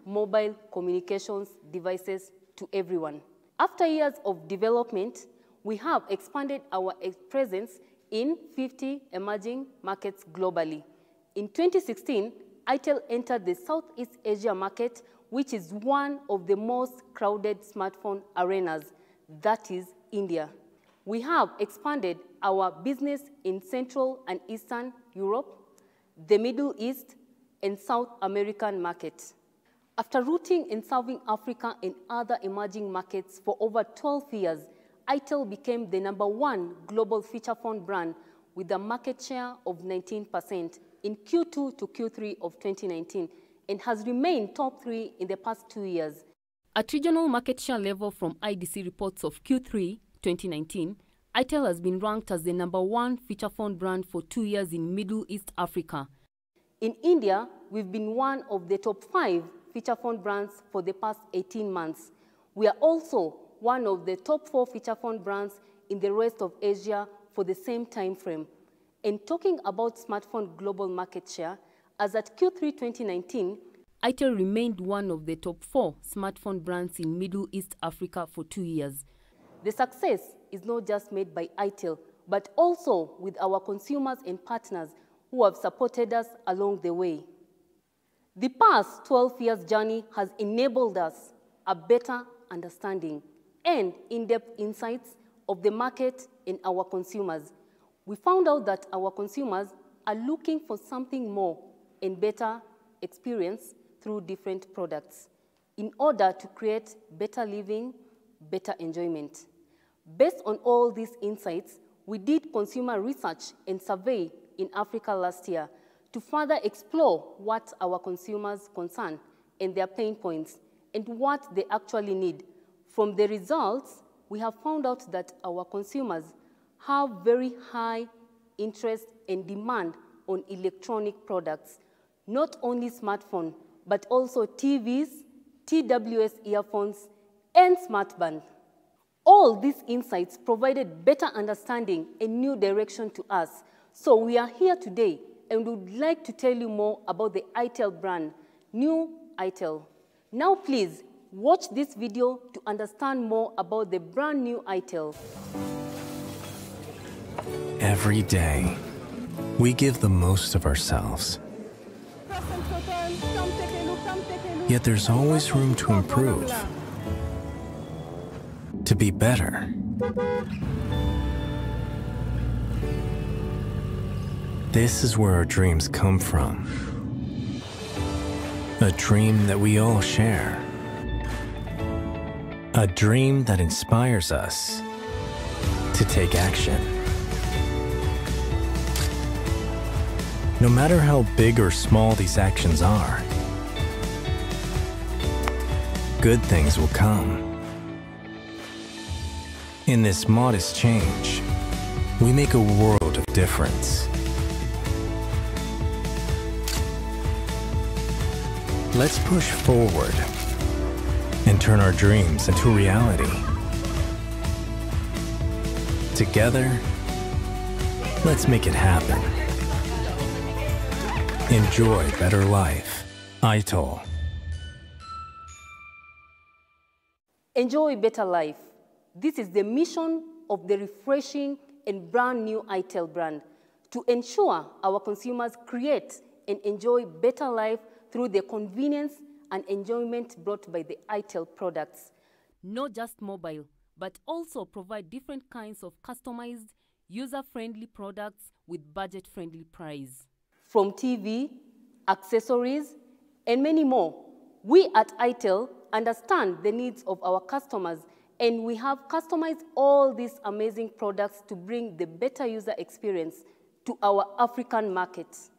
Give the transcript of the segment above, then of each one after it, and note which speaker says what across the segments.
Speaker 1: mobile communications devices to everyone. After years of development, we have expanded our presence in 50 emerging markets globally. In 2016, ITEL entered the Southeast Asia market, which is one of the most crowded smartphone arenas, that is India. We have expanded our business in Central and Eastern Europe, the Middle East, and South American markets. After rooting and serving Africa and other emerging markets for over 12 years, ITEL became the #1 global feature phone brand with a market share of 19% in Q2 to Q3 of 2019 and has remained top 3 in the past 2 years. At regional market share level from IDC reports of Q3 2019, ITEL has been ranked as the #1 feature phone brand for 2 years in Middle East Africa. In India, we've been one of the top 5 feature phone brands for the past 18 months. We are also one of the top 4 feature phone brands in the rest of Asia for the same time frame. And talking about smartphone global market share, as at Q3 2019, ITEL remained one of the top 4 smartphone brands in Middle East Africa for 2 years. The success is not just made by ITEL, but also with our consumers and partners who have supported us along the way. The past 12 years journey has enabled us a better understanding and in-depth insights of the market and our consumers. We found out that our consumers are looking for something more and better experience through different products in order to create better living, better enjoyment. Based on all these insights, we did consumer research and survey in Africa last year to further explore what our consumers concern and their pain points and what they actually need. From the results, we have found out that our consumers have very high interest and demand on electronic products, not only smartphone, but also TVs, TWS earphones, and smartband. All these insights provided better understanding and new direction to us. So we are here today and would like to tell you more about the ITEL brand, new ITEL. Now please, watch this video to understand more about the brand new ITEL.
Speaker 2: Every day, we give the most of ourselves. Yet there's always room to improve, to be better. This is where our dreams come from. A dream that we all share. A dream that inspires us to take action. No matter how big or small these actions are, good things will come. In this modest change, we make a world of difference. Let's push forward and turn our dreams into reality. Together, let's make it happen. Enjoy better life. ITEL.
Speaker 1: Enjoy better life. This is the mission of the refreshing and brand new ITEL brand, to ensure our consumers create and enjoy better life through the convenience and enjoyment brought by the ITEL products. Not just mobile, but also provide different kinds of customized, user-friendly products with budget-friendly price. From TV, accessories, and many more, we at ITEL understand the needs of our customers, and we have customized all these amazing products to bring the better user experience to our African markets.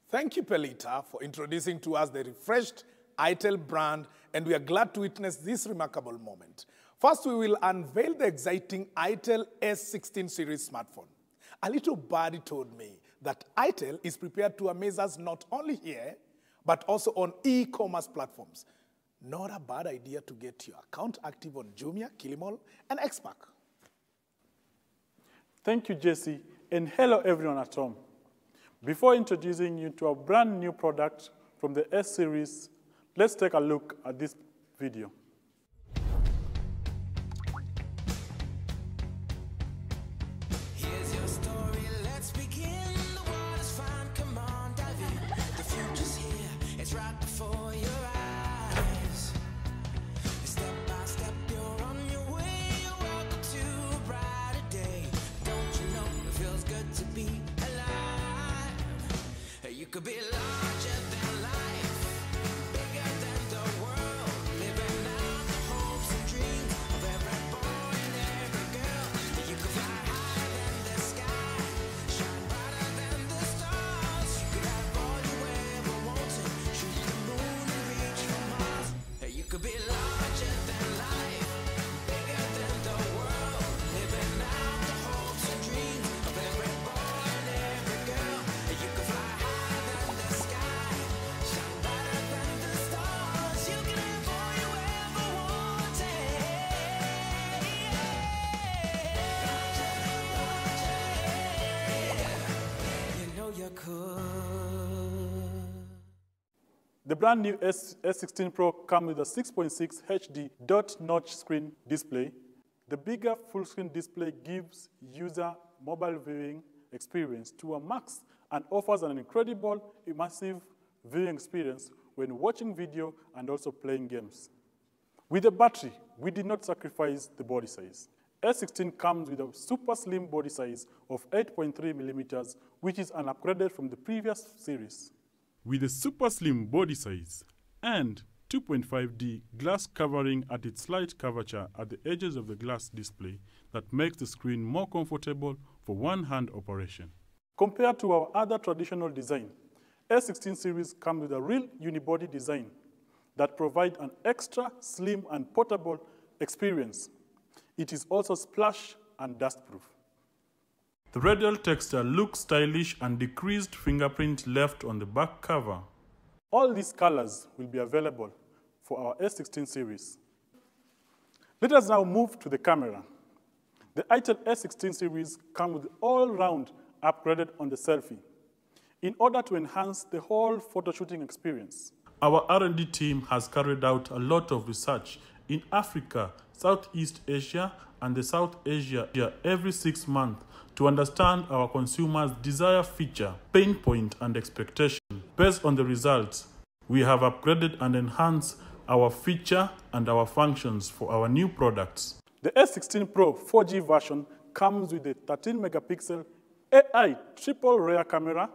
Speaker 3: Thank you, Pelita, for introducing to us the refreshed ITEL brand, and we are glad to witness this remarkable moment. First, we will unveil the exciting ITEL S16 series smartphone. A little birdie told me that ITEL is prepared to amaze us not only here, but also on e-commerce platforms. Not a bad idea to get your account active on Jumia, Kilimall, and Xpac.
Speaker 4: Thank you, Jesse, and hello everyone at home. Before introducing you to our brand new product from the S-Series Let's take a look at this video.
Speaker 5: Here's your story, let's begin. The water's fine, come on, dive in. The future's here, it's right before your eyes. Step by step, you're on your way. You're welcome to a brighter day. Don't you know it feels good to be alive? You could be larger than life, bigger than the world, living out the hopes and dreams of every boy and every girl. You could fly higher than the sky, shine brighter than the stars. You could have all you ever wanted, shoot the moon and reach for Mars. You could be larger than life, bigger than the world, living out the hopes and dreams of every boy and every girl. You could fly higher than the sky, shine brighter than the stars. You can have all you ever wanted. You know you could.
Speaker 4: The brand new S16 Pro comes with a 6.6 HD dot-notch screen display. The bigger full-screen display gives user mobile viewing experience to a max and offers an incredible, immersive viewing experience when watching video and also playing games. With the battery, we did not sacrifice the body size. S16 comes with a super slim body size of 8.3 millimeters, which is an upgrade from the previous series. With a super slim body size and 2.5D glass covering at its slight curvature at the edges of the glass display that makes the screen more comfortable for one-hand operation. Compared to our other traditional design, S16 series comes with a real unibody design that provides an extra slim and portable experience. It is also splash and dust-proof. The radial texture looks stylish and decreased fingerprint left on the back cover. All these colors will be available for our S16 series. Let us now move to the camera. The ITEL S16 series comes with all-round upgraded on the selfie in order to enhance the whole photo shooting experience. Our R&D team has carried out a lot of research in Africa, Southeast Asia, and the South Asia every 6 months to understand our consumers' desire feature, pain point, and expectation. Based on the results, we have upgraded and enhanced our feature and our functions for our new products. The S16 Pro 4G version comes with a 13-megapixel AI triple rear camera,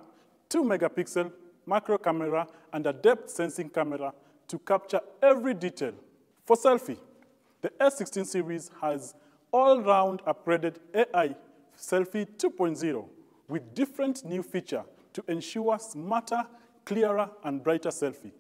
Speaker 4: 2-megapixel macro camera, and a depth sensing camera to capture every detail. For selfie, the S16 series has all-round upgraded AI Selfie 2.0 with different new features to ensure smarter, clearer, and brighter selfie.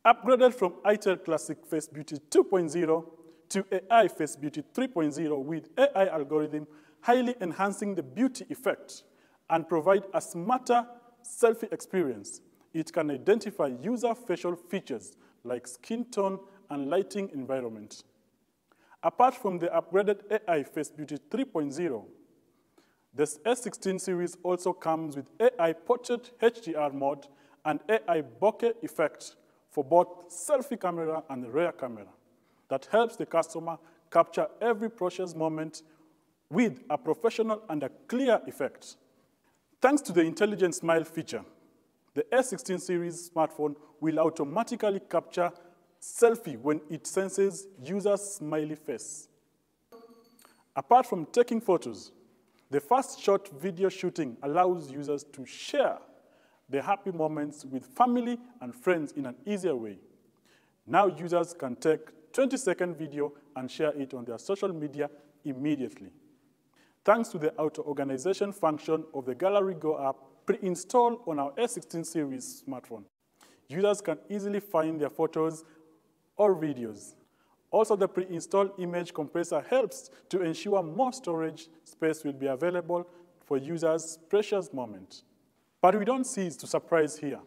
Speaker 4: Upgraded from ITEL Classic Face Beauty 2.0 to AI Face Beauty 3.0 with AI algorithm highly enhancing the beauty effect and provide a smarter selfie experience. It can identify user facial features like skin tone and lighting environment. Apart from the upgraded AI Face Beauty 3.0, the S16 series also comes with AI Portrait HDR mode and AI bokeh effect for both selfie camera and rear camera that helps the customer capture every precious moment with a professional and a clear effect. Thanks to the Intelligent Smile feature, the S16 series smartphone will automatically capture selfie when it senses user's smiley face. Apart from taking photos, the fast shot video shooting allows users to share their happy moments with family and friends in an easier way. Now users can take 20-second video and share it on their social media immediately. Thanks to the auto-organization function of the Gallery Go app pre-installed on our S16 series smartphone, users can easily find their photos or videos. Also, the pre-installed image compressor helps to ensure more storage space will be available for users' precious moments. But we don't cease to surprise here.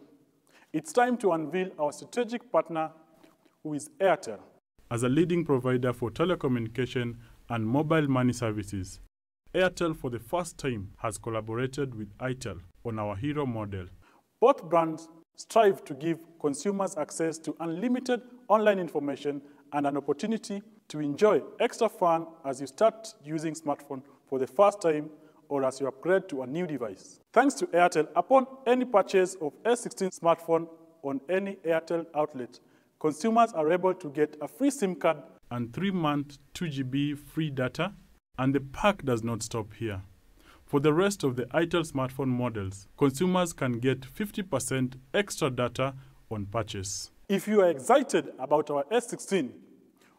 Speaker 4: It's time to unveil our strategic partner, who is Airtel. As a leading provider for telecommunication and mobile money services, Airtel for the first time has collaborated with ITEL on our hero model. Both brands strive to give consumers access to unlimited online information and an opportunity to enjoy extra fun as you start using smartphone for the first time or as you upgrade to a new device. Thanks to Airtel, upon any purchase of S16 smartphone on any Airtel outlet, consumers are able to get a free SIM card and 3-month 2GB free data, and the pack does not stop here. For the rest of the ITEL smartphone models, consumers can get 50% extra data on purchase. If you are excited about our S16,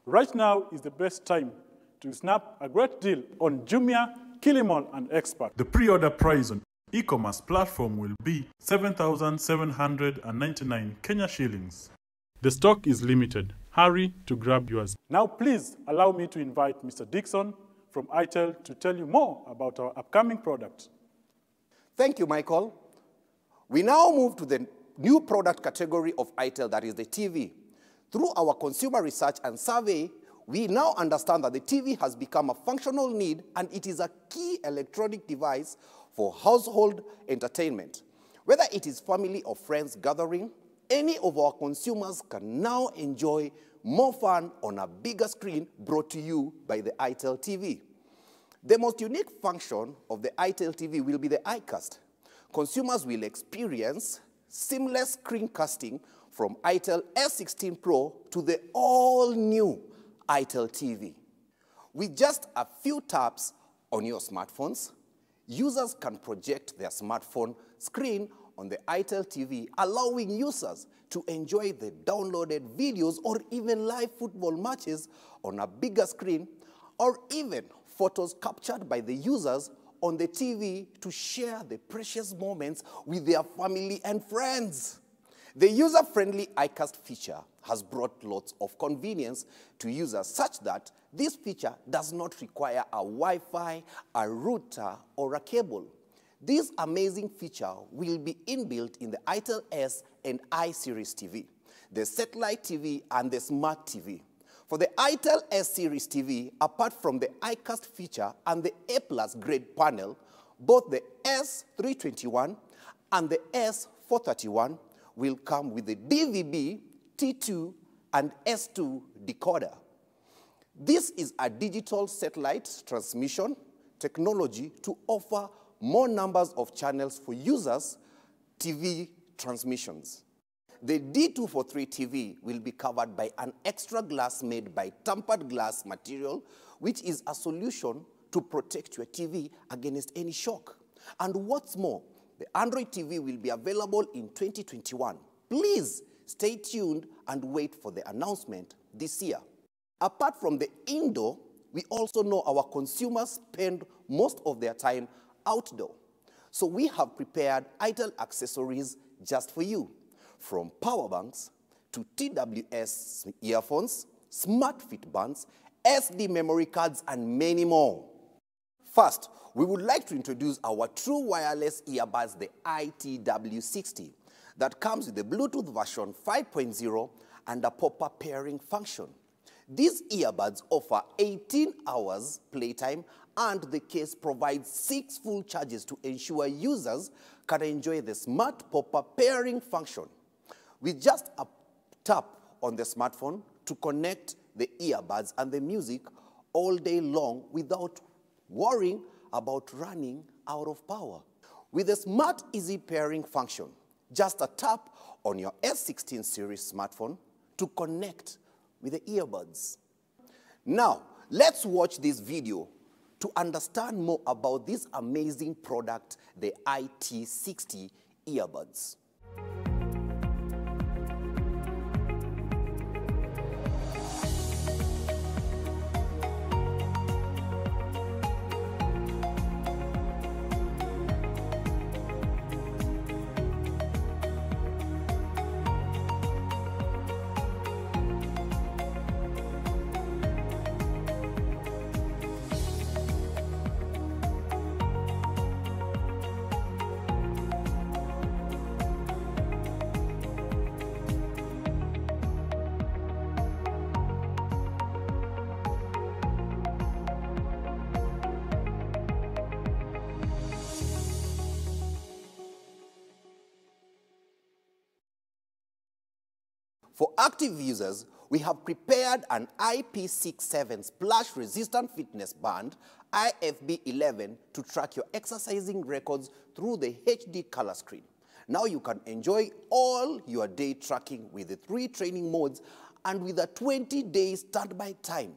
Speaker 4: right now is the best time to snap a great deal on Jumia, Kilimall, and Expert. The pre-order price on e-commerce platform will be 7,799 Kenya shillings. The stock is limited. Hurry to grab yours. Now please allow me to invite Mr. Dixon from ITEL to tell you more about our upcoming product.
Speaker 6: Thank you, Michael. We now move to the new product category of ITEL, that is the TV. Through our consumer research and survey, we now understand that the TV has become a functional need and it is a key electronic device for household entertainment. Whether it is family or friends gathering, any of our consumers can now enjoy more fun on a bigger screen brought to you by the ITEL TV. The most unique function of the ITEL TV will be the iCast. Consumers will experience seamless screencasting from ITEL S16 Pro to the all-new ITEL TV. With just a few taps on your smartphones, users can project their smartphone screen on the ITEL TV, allowing users to enjoy the downloaded videos or even live football matches on a bigger screen, or even photos captured by the users on the TV to share the precious moments with their family and friends. The user-friendly iCast feature has brought lots of convenience to users such that this feature does not require a Wi-Fi, a router, or a cable. This amazing feature will be inbuilt in the ITEL S and I series TV, the satellite TV, and the smart TV. For the ITEL S series TV, apart from the iCast feature and the A+ grade panel, both the S321 and the S431 will come with the DVB, T2, and S2 decoder. This is a digital satellite transmission technology to offer more numbers of channels for users' TV transmissions. The D243 TV will be covered by an extra glass made by tempered glass material, which is a solution to protect your TV against any shock. And what's more, the Android TV will be available in 2021. Please stay tuned and wait for the announcement this year. Apart from the indoor, we also know our consumers spend most of their time outdoor. So we have prepared ITEL accessories just for you, from power banks to TWS earphones, smart fit bands, SD memory cards, and many more. First, we would like to introduce our true wireless earbuds, the ITW60, that comes with the Bluetooth version 5.0 and a pop-up pairing function. These earbuds offer 18 hours playtime, and the case provides 6 full charges to ensure users can enjoy the smart pop-up pairing function. With just a tap on the smartphone to connect the earbuds and the music all day long without worrying about running out of power. With the Smart Easy Pairing function, just a tap on your S16 series smartphone to connect with the earbuds. Now, let's watch this video to understand more about this amazing product, the IT60 earbuds. For active users, we have prepared an IP67 splash-resistant fitness band, IFB11, to track your exercising records through the HD color screen. Now you can enjoy all your day tracking with the 3 training modes and with a 20-day standby time.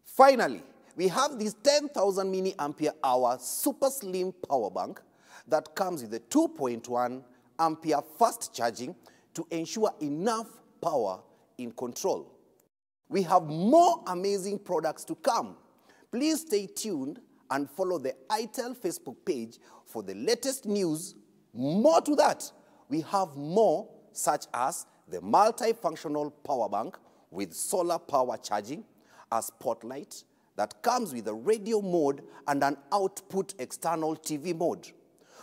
Speaker 6: Finally, we have this 10,000 mAh super slim power bank that comes with a 2.1 ampere fast charging to ensure enough power in control. We have more amazing products to come. Please stay tuned and follow the ITEL Facebook page for the latest news. More to that, we have more, such as the multifunctional power bank with solar power charging, a spotlight that comes with a radio mode and an output external TV mode.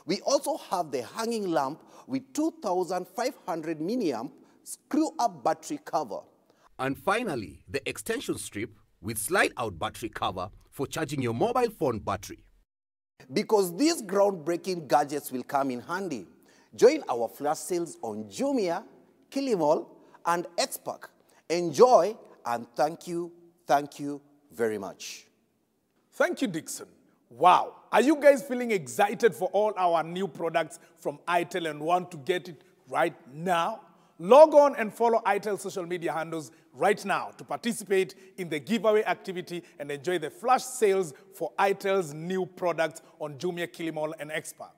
Speaker 6: We also have the hanging lamp with 2,500 milliamp screw-up battery cover.
Speaker 7: And finally, the extension strip with slide-out battery cover for charging your mobile phone battery.
Speaker 6: Because these groundbreaking gadgets will come in handy, join our flash sales on Jumia, Kilimall, and Xpac. Enjoy, and thank you very much.
Speaker 3: Thank you, Dixon. Wow. Are you guys feeling excited for all our new products from ITEL and want to get it right now? Log on and follow ITEL social media handles right now to participate in the giveaway activity and enjoy the flash sales for ITEL's new products on Jumia, Kilimall, and Xpac.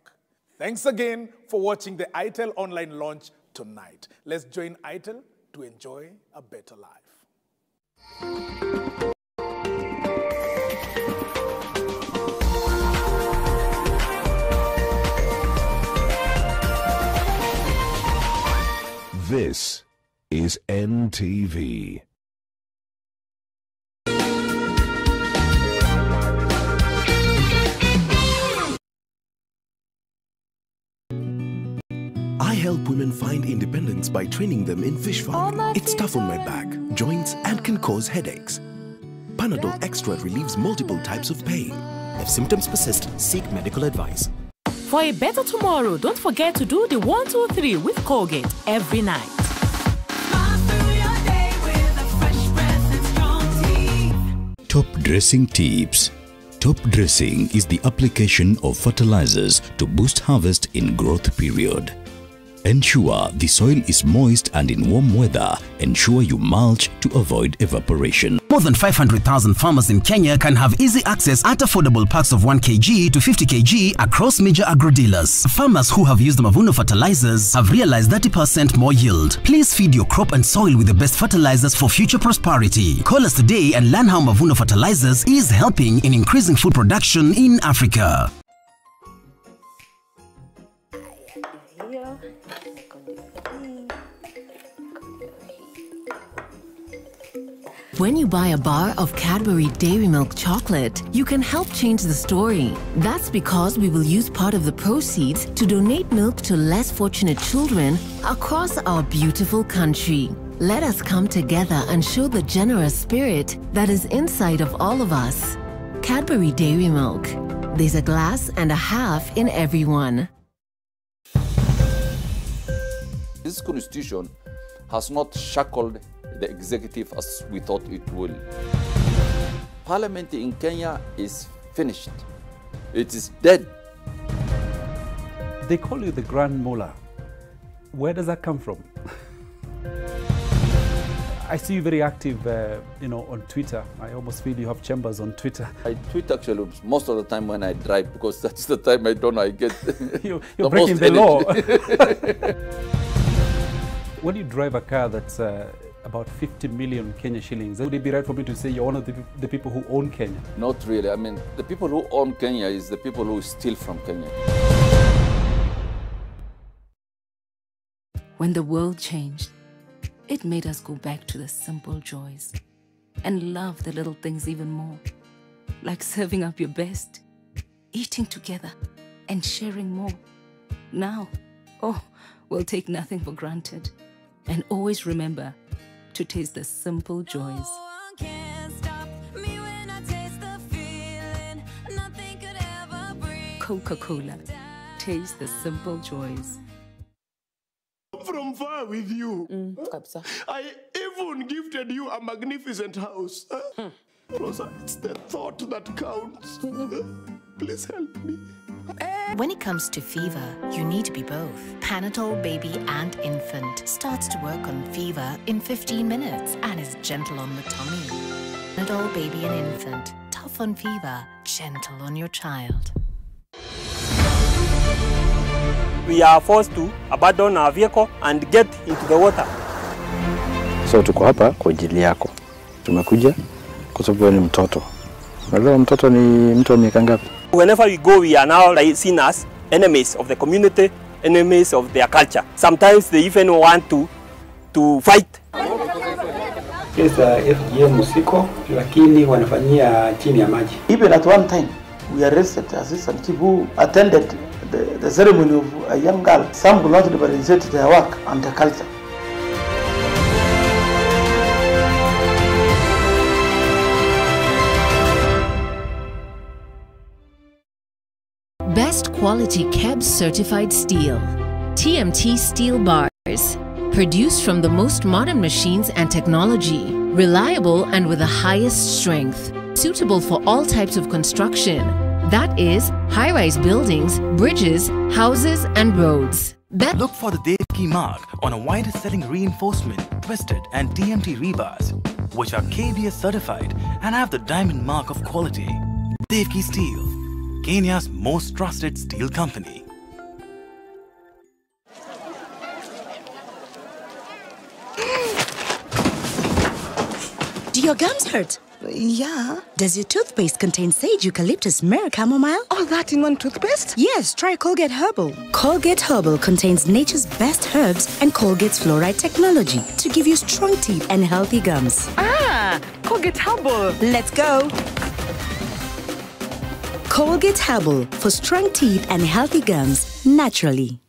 Speaker 3: Thanks again for watching the ITEL online launch tonight. Let's join ITEL to enjoy a better life.
Speaker 8: This is NTV.
Speaker 9: I help women find independence by training them in fish farming. It's tough on my back, joints, and can cause headaches. Panadol Extra relieves multiple types of pain.
Speaker 10: If symptoms persist, seek medical advice.
Speaker 11: For a better tomorrow, don't forget to do the 1, 2, 3 with Colgate every night.
Speaker 12: Top dressing tips. Top dressing is the application of fertilizers to boost harvest in growth period. Ensure the soil is moist, and in warm weather, ensure you mulch to avoid evaporation.
Speaker 13: More than 500,000 farmers in Kenya can have easy access at affordable packs of 1 kg to 50 kg across major agro dealers. Farmers who have used the Mavuno fertilizers have realized 30% more yield. Please feed your crop and soil with the best fertilizers for future prosperity. Call us today and learn how Mavuno fertilizers is helping in increasing food production in Africa.
Speaker 11: When you buy a bar of Cadbury Dairy Milk chocolate, you can help change the story. That's because we will use part of the proceeds to donate milk to less fortunate children across our beautiful country. Let us come together and show the generous spirit that is inside of all of us. Cadbury Dairy Milk. There's a glass and a half in everyone.
Speaker 14: This constitution has not shackled the executive as we thought it will. Parliament in Kenya is finished. It is dead.
Speaker 15: They call you the Grand Mullah. Where does that come from? I see you very active, on Twitter. I almost feel you have chambers on Twitter.
Speaker 14: I tweet actually most of the time when I drive, because that's the time I get
Speaker 15: you're breaking the law. When you drive a car that's about 50 million Kenya shillings, would it be right for me to say you're one of the people who own Kenya?
Speaker 14: Not really. I mean, the people who own Kenya is the people who steal from Kenya.
Speaker 16: When the world changed, it made us go back to the simple joys and love the little things even more, like serving up your best, eating together, and sharing more. Now, we'll take nothing for granted and always remember to taste the simple joys. Coca-Cola. Taste the simple joys.
Speaker 17: From far bear with you. I even gifted you a magnificent house. Rosa, it's the thought that counts. Please help me.
Speaker 18: When it comes to fever, you need to be both. Panadol Baby and Infant starts to work on fever in 15 minutes and is gentle on the tummy. Panadol Baby and Infant, tough on fever, gentle on your child.
Speaker 19: We are forced to abandon our vehicle and get into the water.
Speaker 20: So tuko hapa kwa ajili yako. Tumekuja kwa sababu wewe ni mtoto. Unajua mtoto ni mtu wa miaka ngapi?
Speaker 19: Whenever we go, we are now like seen as enemies of the community, enemies of their culture. Sometimes they even want to fight.
Speaker 21: Pesa FGM usiko, lakini wanafanyia chini ya maji.
Speaker 22: Even at one time, we arrested assistant chief who attended the ceremony of a young girl. Some could not differentiate their work and their culture.
Speaker 11: Best quality KEBS certified steel. TMT steel bars. Produced from the most modern machines and technology. Reliable and with the highest strength. Suitable for all types of construction. That is, high-rise buildings, bridges, houses, and roads.
Speaker 23: Look for the Dave Key mark on a wider selling reinforcement, twisted, and TMT rebars, which are KBS certified and have the diamond mark of quality. Dave Key Steel, Kenya's most trusted steel company.
Speaker 24: Do your gums hurt? Yeah. Does your toothpaste contain sage, eucalyptus, myrrh, chamomile? All that in one toothpaste? Yes, try Colgate Herbal. Colgate Herbal contains nature's best herbs and Colgate's fluoride technology to give you strong teeth and healthy gums. Ah, Colgate Herbal. Let's go. Colgate Herbal for strong teeth and healthy gums naturally.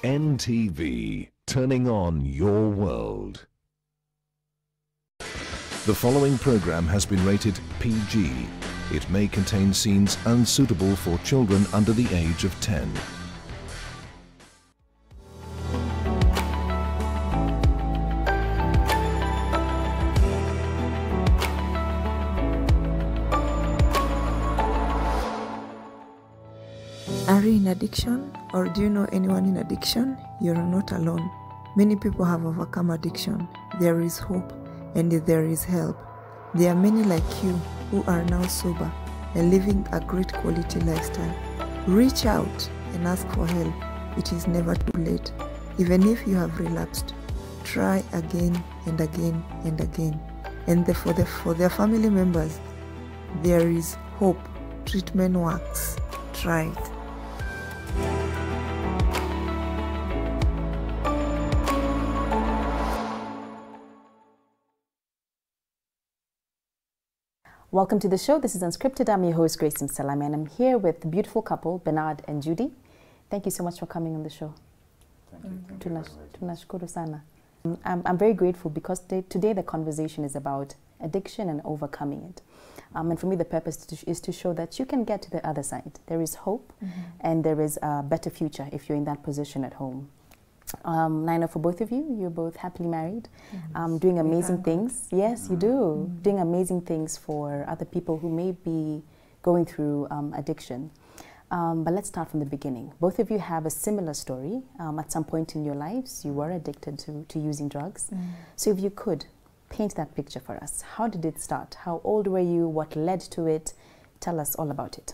Speaker 8: NTV, turning on your world. The following program has been rated PG. It may contain scenes unsuitable for children under the age of 10.
Speaker 25: Are you in addiction, or do you know anyone in addiction? You're not alone. Many people have overcome addiction. There is hope and there is help. There are many like you who are now sober and living a great quality lifestyle. Reach out and ask for help. It is never too late. Even if you have relapsed, try again and again and again. And for their family members, there is hope. Treatment works. Try it.
Speaker 26: Welcome to the show. This is Unscripted. I'm your host, Grace Msalami, and I'm here with the beautiful couple, Bernard and Judy. Thank you so much for coming on the show. Thank you. Tunashukuru sana. I'm very grateful because today the conversation is about addiction and overcoming it. And for me, the purpose is to show that you can get to the other side. There is hope, and there is a better future if you're in that position at home. I know for both of you, you're both happily married, doing amazing things. Yes, you do. Doing amazing things for other people who may be going through addiction. But let's start from the beginning. Both of you have a similar story. At some point in your lives, you were addicted to using drugs. So if you could paint that picture for us. How did it start? How old were you? What led to it? Tell us all about it.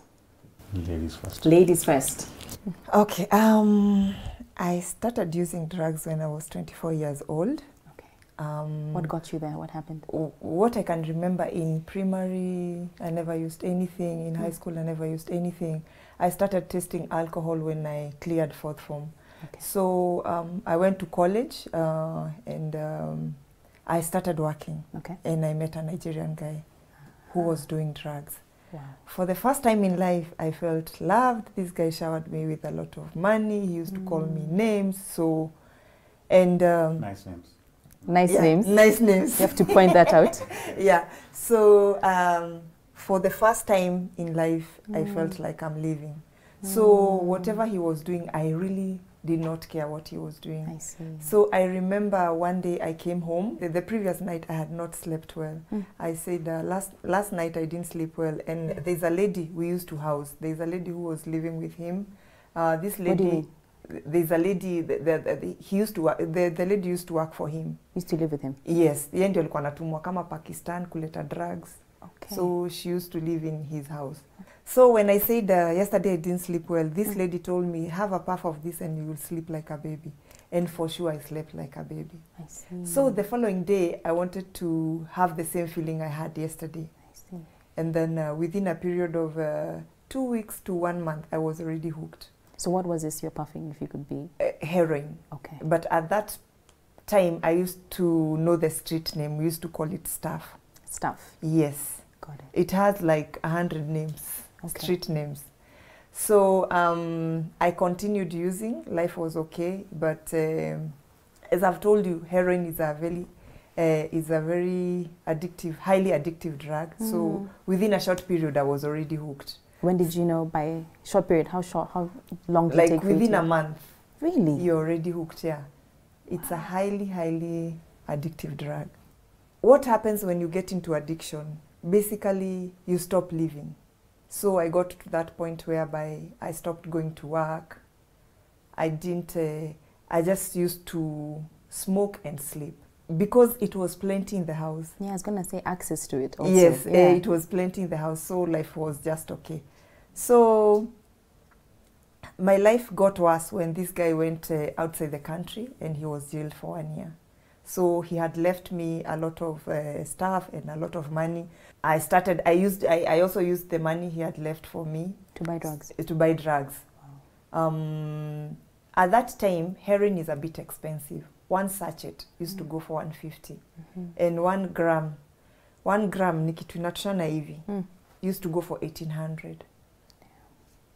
Speaker 25: Ladies first.
Speaker 26: Ladies first.
Speaker 25: Okay. I started using drugs when I was 24 years old.
Speaker 26: Okay. What got you there? What happened?
Speaker 25: What I can remember, in primary, I never used anything. In high school, I never used anything. I started tasting alcohol when I cleared fourth form. Okay. So I went to college and I started working. Okay. And I met a Nigerian guy who was doing drugs. Wow. For the first time in life, I felt loved. This guy showered me with a lot of money. He used to call me names. So, and
Speaker 4: nice names.
Speaker 26: Nice names.
Speaker 25: Nice names.
Speaker 26: You have to point that out.
Speaker 25: Yeah. So for the first time in life, I felt like I'm leaving. So whatever he was doing, I really did not care what he was doing.
Speaker 26: I see.
Speaker 25: So I remember one day I came home. The previous night I had not slept well. I said last night I didn't sleep well, and there's a lady we used to house. There's a lady who was living with him. This lady.
Speaker 26: What do you mean?
Speaker 25: There's a lady he used to work, the lady used to work for him.
Speaker 26: Used to live with him?
Speaker 25: Yes. Yeye ndio alikuwa anatumwa kama Pakistan kuleta drugs.
Speaker 26: Okay.
Speaker 25: So she used to live in his house. So when I said yesterday I didn't sleep well, this lady told me, have a puff of this and you will sleep like a baby. And for sure I slept like a baby.
Speaker 26: I see.
Speaker 25: So the following day I wanted to have the same feeling I had yesterday.
Speaker 26: I see.
Speaker 25: And then within a period of 2 weeks to 1 month, I was already hooked.
Speaker 26: So what was this you're puffing, if you could be?
Speaker 25: Heroin.
Speaker 26: Okay.
Speaker 25: But at that time, I used to know the street name. We used to call it Stuff.
Speaker 26: Stuff?
Speaker 25: Yes.
Speaker 26: Got it.
Speaker 25: It has like 100 names,
Speaker 26: Okay.
Speaker 25: street names. So I continued using. Life was okay. But as I've told you, heroin is a very addictive, highly addictive drug. So within a short period, I was already hooked.
Speaker 26: When did you know? By short period? How long did it take?
Speaker 25: Like within a month.
Speaker 26: Really?
Speaker 25: You're already hooked, yeah. It's a highly, highly addictive drug. What happens when you get into addiction? Basically, you stop living. So I got to that point whereby I stopped going to work. I just used to smoke and sleep. Because it was plenty in the house.
Speaker 26: Yeah, I was going to say access to it also.
Speaker 25: Yes,
Speaker 26: yeah.
Speaker 25: It was plenty in the house, so life was just okay. So my life got worse when this guy went outside the country and he was jailed for 1 year. So he had left me a lot of stuff and a lot of money. I also used the money he had left for me.
Speaker 26: To buy drugs?
Speaker 25: To buy drugs. Wow. At that time, heroin is a bit expensive. 1 sachet used to go for 150. And 1 gram ni kitu inatoshana hivi used to go for 1800.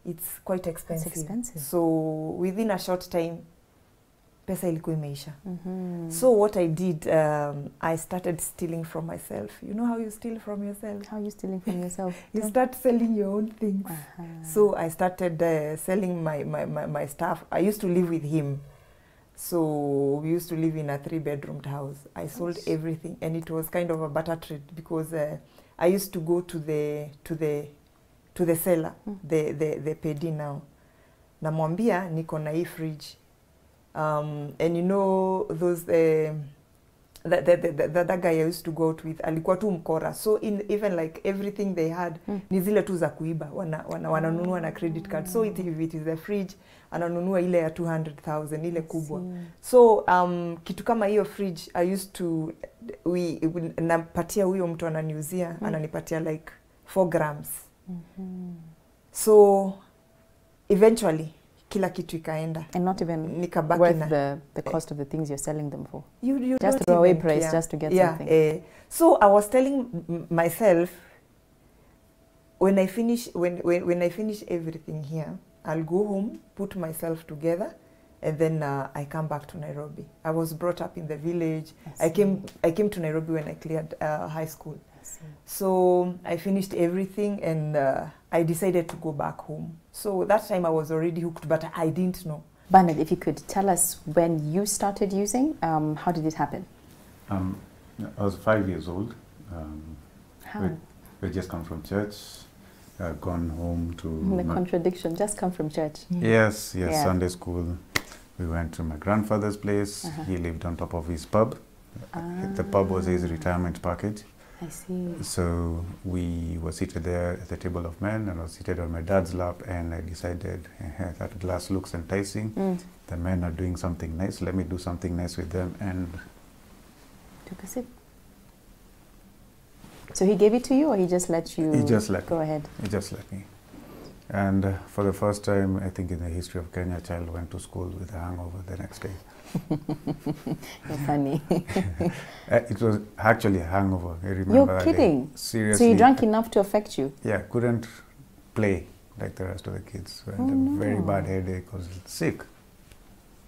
Speaker 25: It's quite expensive.
Speaker 26: That's expensive.
Speaker 25: So within a short time, pesa ilikuwa imeisha. So what I did, I started stealing from myself. You know how you steal from yourself?
Speaker 26: How are you stealing from yourself?
Speaker 25: You start selling your own things. So I started selling my stuff. I used to live with him. So we used to live in a 3-bedroomed house. I sold everything, and it was kind of a barter trade because I used to go to the seller, the pedi now. Namwambia niko na hii fridge. And you know those that guy I used to go out with alikuwa tu mkora. So even like everything they had ni zile tu za kuiba, wananunua na credit card. So if it is a fridge ananunua ile ya 200,000 ile kubwa. So kitu kama hiyo fridge I used to napatia huyo mtu ananiuzia ananipatia like 4 grams. So eventually kila kitu ikaenda.
Speaker 26: And not even
Speaker 25: nikabaki
Speaker 26: worth the cost of the things you're selling them for.
Speaker 25: You
Speaker 26: just throw away price just to get something.
Speaker 25: So I was telling myself, when I finish everything here, I'll go home, put myself together, and then I come back to Nairobi. I was brought up in the village. I came to Nairobi when I cleared high school. So I finished everything, and I decided to go back home. So that time I was already hooked, but I didn't know.
Speaker 26: Bernard, if you could tell us when you started using, how did it happen?
Speaker 1: I was 5 years old.
Speaker 26: How?
Speaker 1: We just come from church, gone home to...
Speaker 26: The contradiction, just come from church.
Speaker 1: Yes, yeah. Sunday school. We went to my grandfather's place. He lived on top of his pub. The pub was his retirement package.
Speaker 26: I see.
Speaker 1: So we were seated there at the table of men, and I was seated on my dad's lap, and I decided that glass looks enticing. The men are doing something nice. Let me do something nice with them, and
Speaker 26: took a sip. So he gave it to you, or he just let you go ahead?
Speaker 1: He just let me. And for the first time, I think in the history of Kenya, a child went to school with a hangover the next day.
Speaker 26: You're funny.
Speaker 1: It was actually a hangover. I remember.
Speaker 26: You're kidding?
Speaker 1: Seriously.
Speaker 26: So you drank enough to affect you?
Speaker 1: Yeah, couldn't play like the rest of the kids. I had a very bad headache. I was sick.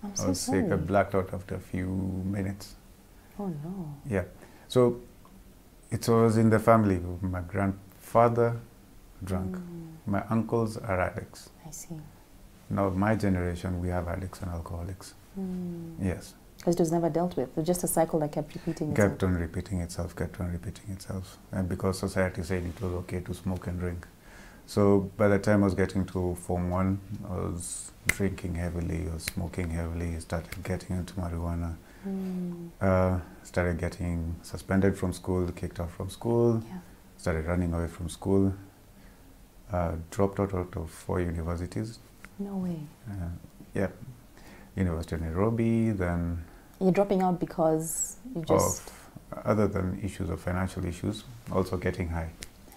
Speaker 26: I'm so
Speaker 1: I was
Speaker 26: sorry.
Speaker 1: sick. I blacked out after a few minutes.
Speaker 26: Oh no.
Speaker 1: Yeah. So it was in the family. My grandfather drank. My uncles are addicts.
Speaker 26: I see.
Speaker 1: Now my generation, we have addicts and alcoholics. Yes.
Speaker 26: Because it was never dealt with. It was just a cycle that kept repeating itself.
Speaker 1: Kept on repeating itself, kept on repeating itself. And because society said it was okay to smoke and drink. So by the time I was getting to Form 1, I was drinking heavily, I was smoking heavily, started getting into marijuana. Started getting suspended from school, kicked out from school, started running away from school, dropped out of 4 universities.
Speaker 26: No way.
Speaker 1: Yeah, University of Nairobi, then...
Speaker 26: You're dropping out because you just...
Speaker 1: Other than issues of financial issues, also getting high.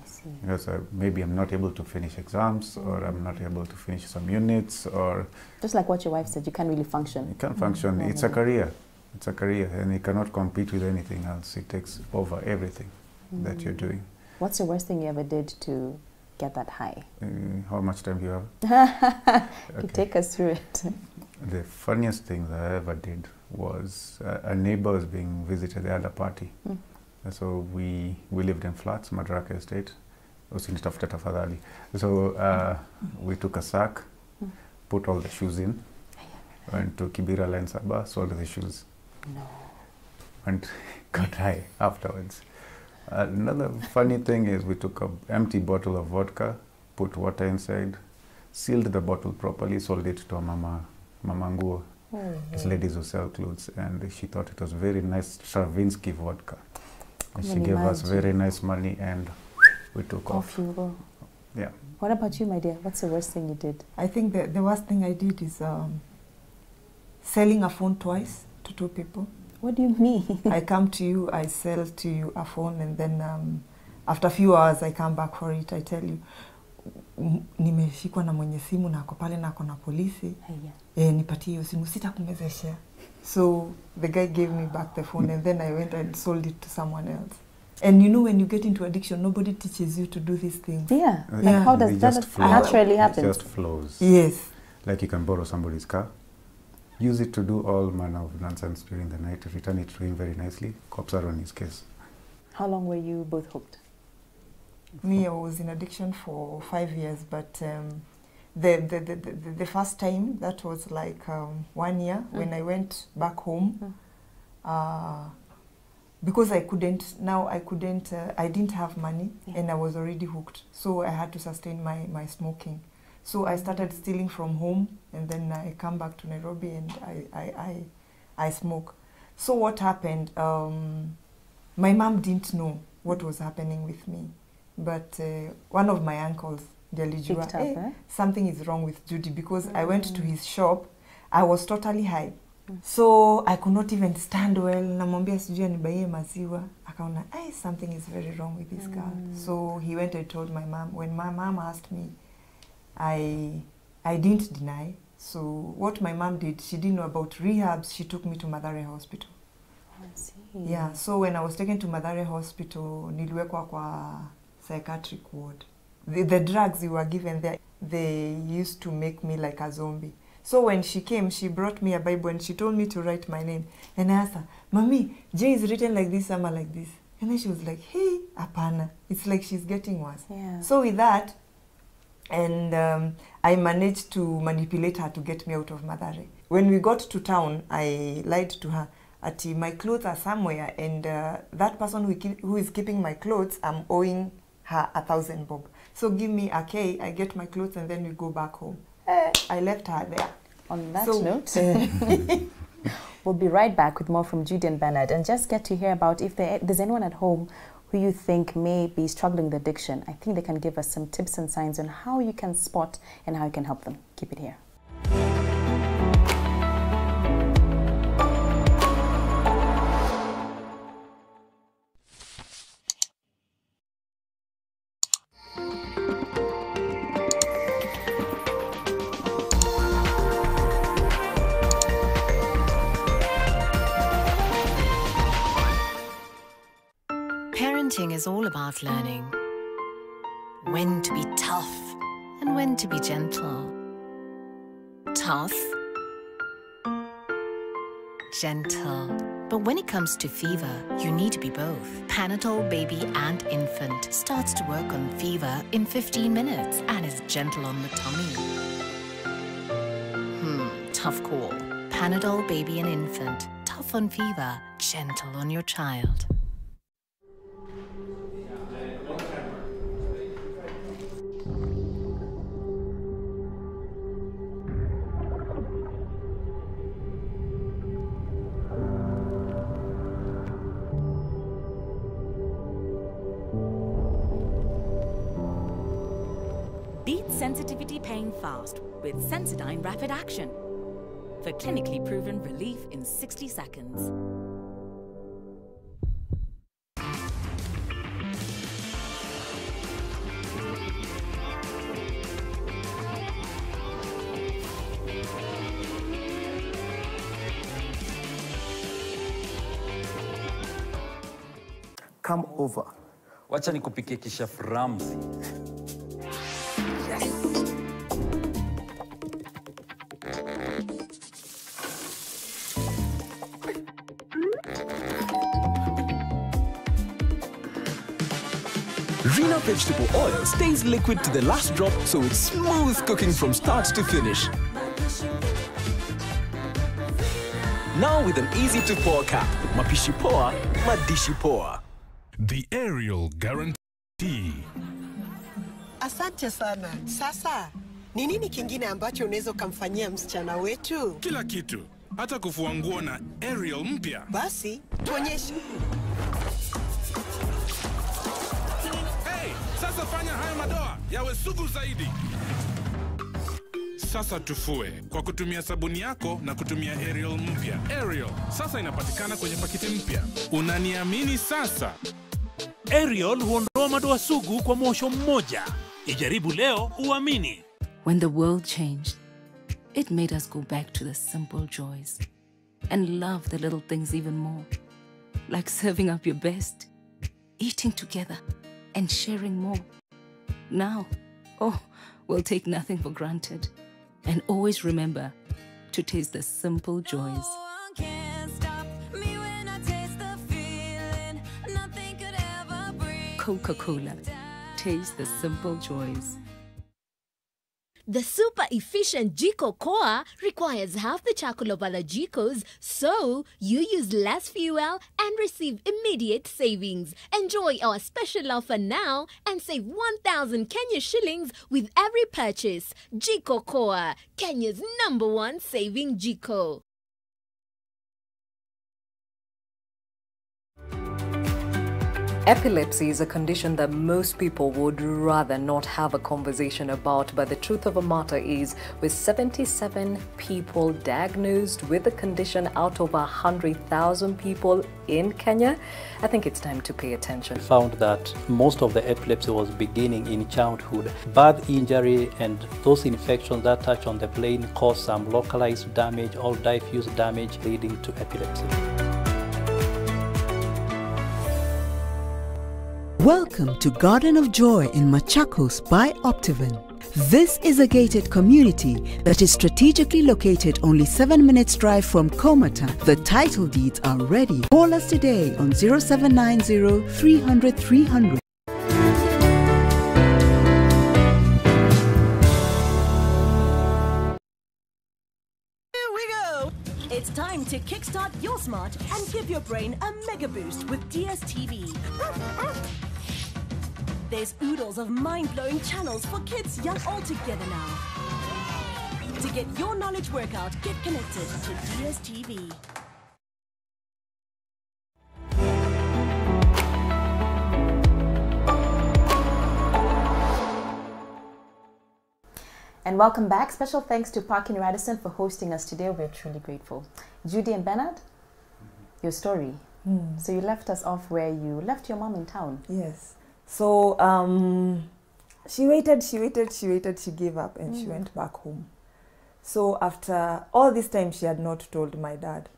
Speaker 26: I see.
Speaker 1: Because maybe I'm not able to finish exams, or I'm not able to finish some units, or...
Speaker 26: Just like what your wife said, you can't really function.
Speaker 1: You can't function. It's a career. It's a career, and you cannot compete with anything else. It takes over everything that you're doing.
Speaker 26: What's the worst thing you ever did to get that high?
Speaker 1: How much time do you have?
Speaker 26: You take us through it.
Speaker 1: The funniest thing that I ever did was a neighbor was being visited at a party. So we lived in flats, Madaraka Estate. So we took a sack, put all the shoes in, went to Kibera Line Saba, sold the shoes.
Speaker 26: No.
Speaker 1: And got high afterwards. Another funny thing is we took an empty bottle of vodka, put water inside, sealed the bottle properly, sold it to a Mama Nguo. These ladies who sell clothes, and she thought it was very nice Stravinsky vodka. And she gave us very nice money, and we took off.
Speaker 26: You go.
Speaker 1: Yeah.
Speaker 26: What about you, my dear? What's the worst thing you did?
Speaker 25: I think the worst thing I did is selling a phone twice to 2 people.
Speaker 26: What do you mean?
Speaker 25: I come to you, I sell to you a phone, and then after a few hours I come back for it. I tell you, nimeshikwa na mwenye simu na ako pale na ako na polisi. Nipatie hiyo simu, sitakumezeshea. So the guy gave me back the phone, and then I went and sold it to someone else. And you know, when you get into addiction, nobody teaches you to do these things.
Speaker 26: Yeah. Like how does that naturally happen?
Speaker 1: It just flows.
Speaker 25: Yes.
Speaker 1: Like you can borrow somebody's car, use it to do all manner of nonsense during the night, return it to him very nicely. Cops are on his case.
Speaker 26: How long were you both hooked?
Speaker 25: Me, I was in addiction for 5 years, but the first time, that was like 1 year, when I went back home, because I didn't have money, and I was already hooked, so I had to sustain my smoking. So I started stealing from home, and then I come back to Nairobi, and I smoke. So what happened, my mom didn't know what was happening with me, but one of my uncles, something is wrong with Judy, because I went to his shop, I was totally high. So I could not even stand well. Namwambia sijui anibaie maziwa. Akaona, something is very wrong with this girl. So he went and told my mom. When my mom asked me, I didn't deny. So what my mom did, she didn't know about rehabs. She took me to Mathare Hospital.
Speaker 26: I see.
Speaker 25: Yeah, so when I was taken to Mathare Hospital, niliwekwa kwa psychiatric ward. The drugs you were given there, they used to make me like a zombie. So when she came, she brought me a Bible and she told me to write my name. And I asked her, Mommy, J is written like this, Sama like this. And then she was like, hey, apana. It's like she's getting worse.
Speaker 26: Yeah.
Speaker 25: So with that, and I managed to manipulate her to get me out of Mathare. When we got to town, I lied to her. My clothes are somewhere, and that person who is keeping my clothes, I'm owing her 1,000 bob. So give me a K, I get my clothes, and then we go back home. I left her there.
Speaker 26: On that note, we'll be right back with more from Judy and Bernard, and just get to hear about if there's anyone at home who you think may be struggling with addiction. I think they can give us some tips and signs on how you can spot and how you can help them. Keep it here.
Speaker 18: Parenting is all about learning when to be tough and when to be gentle. Tough gentle. But when it comes to fever, you need to be both. Panadol Baby and Infant starts to work on fever in 15 minutes and is gentle on the tummy. Tough call. Panadol Baby and Infant. Tough on fever, gentle on your child.
Speaker 2: Beat sensitivity pain fast with Sensodyne Rapid Action for clinically proven relief in 60 seconds.
Speaker 3: Come over. Wacha nikupikie kisha Ramzi.
Speaker 5: Rena vegetable oil stays liquid to the last drop, so it's smooth cooking from start to finish. Now with an easy-to-pour cap. Mapishi poa, madishi poa.
Speaker 6: The Ariel Guarantee.
Speaker 7: Asante sana. Sasa, ni nini kingine ambacho unaweza kumfanyia msichana wetu?
Speaker 6: Kila kitu. Hata kufua nguo na Ariel mpya.
Speaker 7: Basi, tuonyeshe.
Speaker 6: Sasa fanya haya madoa yawe sugu zaidi. Sasa tufue kwa kutumia sabuni yako na kutumia Ariel mpya. Ariel sasa inapatikana kwenye pakiti mpya. Unaniamini sasa?
Speaker 9: Ariel huondoa madoa sugu kwa mwosho mmoja. Ijaribu leo uamini.
Speaker 16: When the world changed, it made us go back to the simple joys and love the little things even more. Like serving up your best, eating together, and sharing more. Now, we'll take nothing for granted and always remember to taste the simple joys. Coca-Cola, taste the simple joys.
Speaker 27: The super efficient Jiko Koa requires half the charcoal of other Jikos, so you use less fuel and receive immediate savings. Enjoy our special offer now and save 1,000 Kenya shillings with every purchase. Jiko Koa, Kenya's #1 saving Jiko.
Speaker 28: Epilepsy is a condition that most people would rather not have a conversation about, but the truth of the matter is, with 77 people diagnosed with the condition out of 100,000 people in Kenya, I think it's time to pay attention.
Speaker 15: We found that most of the epilepsy was beginning in childhood. Birth injury and those infections that touch on the brain cause some localized damage or diffuse damage leading to epilepsy.
Speaker 29: Welcome to Garden of Joy in Machakos by Optiven. This is a gated community that is strategically located only 7 minutes drive from Komata. The title deeds are ready. Call us today on 0790 300 300.
Speaker 30: It's time to kickstart your smart and give your brain a mega boost with DSTV. There's oodles of mind-blowing channels for kids young all together now. To get your knowledge workout, get connected to DSTV.
Speaker 26: And welcome back. Special thanks to Parkin Radisson for hosting us today. We're truly grateful. Judy and Bernard, your story. So you left us off where you left your mom in town.
Speaker 25: Yes. So she waited, she gave up and she went back home. So after all this time, she had not told my dad.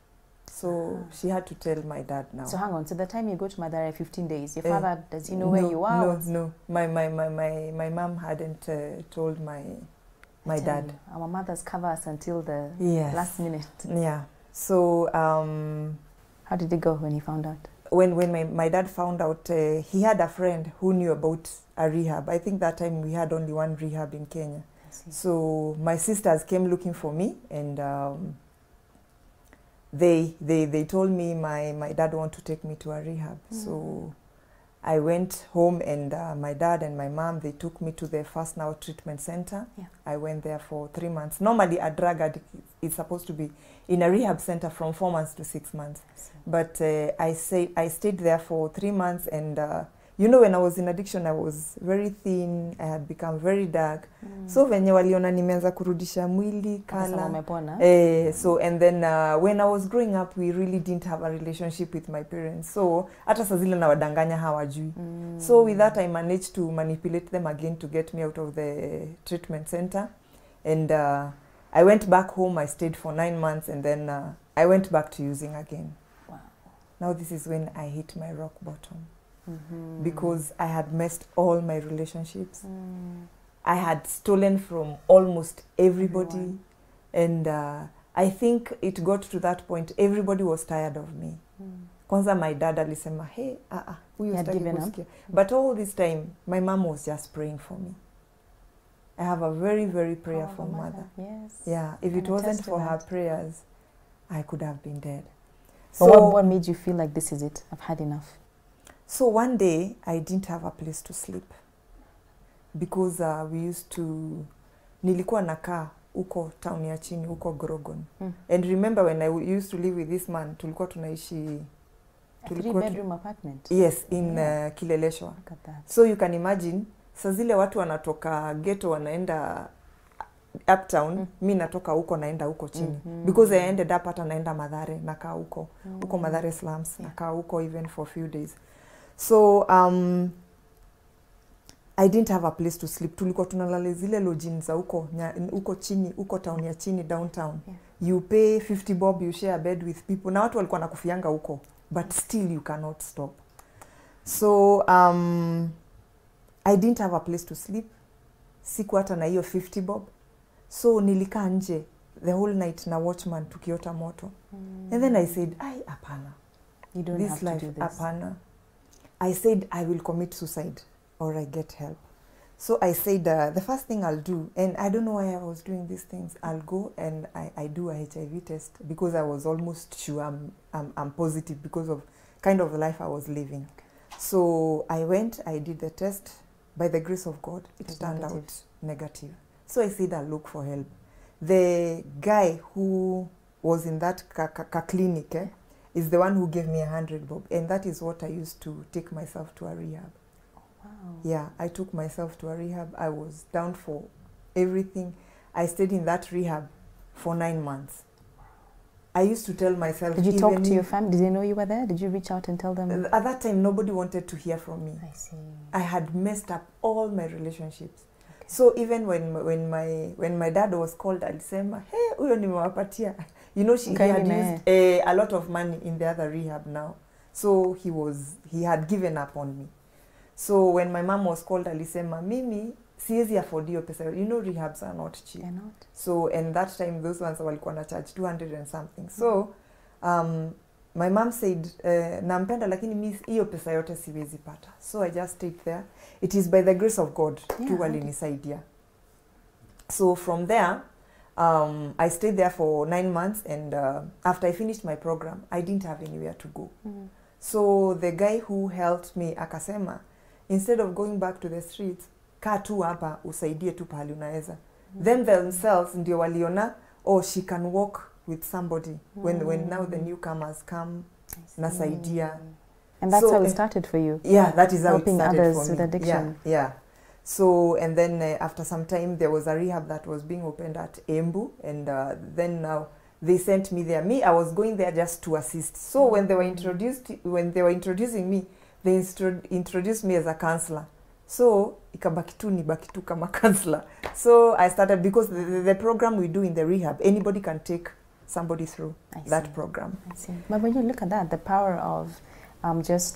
Speaker 25: So she had to tell my dad now.
Speaker 16: So hang on, so the time you go to Mathare 15 days, your father, does he know where you are?
Speaker 25: No. My mom hadn't told my dad.
Speaker 16: Our mothers cover us until the last minute.
Speaker 25: Yeah. So
Speaker 26: how did it go when he found out?
Speaker 25: When my dad found out, he had a friend who knew about a rehab. I think that time we had only one rehab in Kenya. So my sisters came looking for me, and they told me my dad wanted to take me to a rehab. So I went home, and my dad and my mom, they took me to the First Now Treatment Center. I went there for 3 months. Normally a drug addict is supposed to be in a rehab center from 4 months to 6 months. But I stayed there for 3 months, and you know, when I was in addiction, I was very thin. I had become very dark. So venye waliona nimeanza kurudisha mwili kala. So and then when I was growing up, we really didn't have a relationship with my parents. So hata saa zile nawadanganya hawajui. So with that, I managed to manipulate them again to get me out of the treatment center. And I went back home. I stayed for 9 months, and then I went back to using again.
Speaker 26: Wow.
Speaker 25: Now this is when I hit my rock bottom. Because I had messed all my relationships. I had stolen from almost everybody. And I think it got to that point, everybody was tired of me. Kwanza my dad alisema, hey, huyu sitaki kusikia. But all this time, my mom was just praying for me. I have a very, very prayerful mother.
Speaker 26: Yes.
Speaker 25: Yeah, if it wasn't for her prayers, I could have been dead.
Speaker 26: So what made you feel like this is it? I've had enough.
Speaker 25: So one day, I didn't have a place to sleep because we used to, nilikuwa nakaa uko town ya chini, uko Grogon. And remember when I used to live with this man, tulikuwa tunaishi...
Speaker 26: A 3-bedroom apartment?
Speaker 25: Yes, in Kileleshwa.
Speaker 26: Look at that.
Speaker 25: So you can imagine, saa zile watu wanatoka ghetto wanaenda uptown, mi natoka huko naenda huko chini. Because I ended up hata naenda Mathare, nakaa huko. Huko Mathare slums, nakaa huko even for a few days. So I didn't have a place to sleep. Tulikuwa tunalala zile lodging za huko chini, huko town ya chini, downtown. You pay 50 bob, you share a bed with people. Na watu walikuwa nakufianga huko, but still you cannot stop. So I didn't have a place to sleep. Siku hata na hiyo 50 bob. So nilikaa nje the whole night na watchman tukiota moto. And then I said, apana.
Speaker 26: You don't have to do this.
Speaker 25: Apana. I said, I will commit suicide or I get help. So I said, the first thing I'll do, and I don't know why I was doing these things, I'll go and I do a HIV test because I was almost sure I'm positive because of kind of the life I was living. So I went, I did the test. By the grace of God, it turned out negative. So I said, I'll look for help. The guy who was in that clinic, is the one who gave me 100 bob, and that is what I used to take myself to a rehab.
Speaker 26: Wow.
Speaker 25: Yeah, I took myself to a rehab. I was down for everything. I stayed in that rehab for 9 months. I used to tell myself...
Speaker 26: Did you talk to your family? Did they know you were there? Did you reach out and tell them?
Speaker 25: At that time, nobody wanted to hear from me.
Speaker 26: I see.
Speaker 25: I had messed up all my relationships. Okay. So even when my dad was called, alisema, hey, huyo nimewapatia. You know, he had used a lot of money in the other rehab now. So he had given up on me. So when my mom was called, alisema, Mimi, siwezi afford hiyo pesa. You know, rehabs are not cheap.
Speaker 26: They're not.
Speaker 25: So, and that time, those ones walikuwa na charge 200 and something. So, my mom said, nampenda lakini mi hiyo pesa yote siwezi pata. So I just stayed there. It is by the grace of God tu walinisaidia. So from there, I stayed there for 9 months, and after I finished my program, I didn't have anywhere to go. So the guy who helped me akasema, instead of going back to the streets, kaa tu hapa usaidie tu pahali unaweza. Them themselves ndio waliona, oh, she can walk with somebody when now the newcomers come nasaidia.
Speaker 26: And that's how it started for you.
Speaker 25: Yeah, that is how it
Speaker 26: started for me. Helping others with addiction.
Speaker 25: Yeah. So, and then after some time, there was a rehab that was being opened at Embu, and then now they sent me there. Me, I was going there just to assist. So when they were introducing me, they introduced me as a counselor. So ikabaki tu nibaki tu kama counselor. So I started, because the program we do in the rehab, anybody can take somebody through that program.
Speaker 26: I see. But when you look at that, the power of just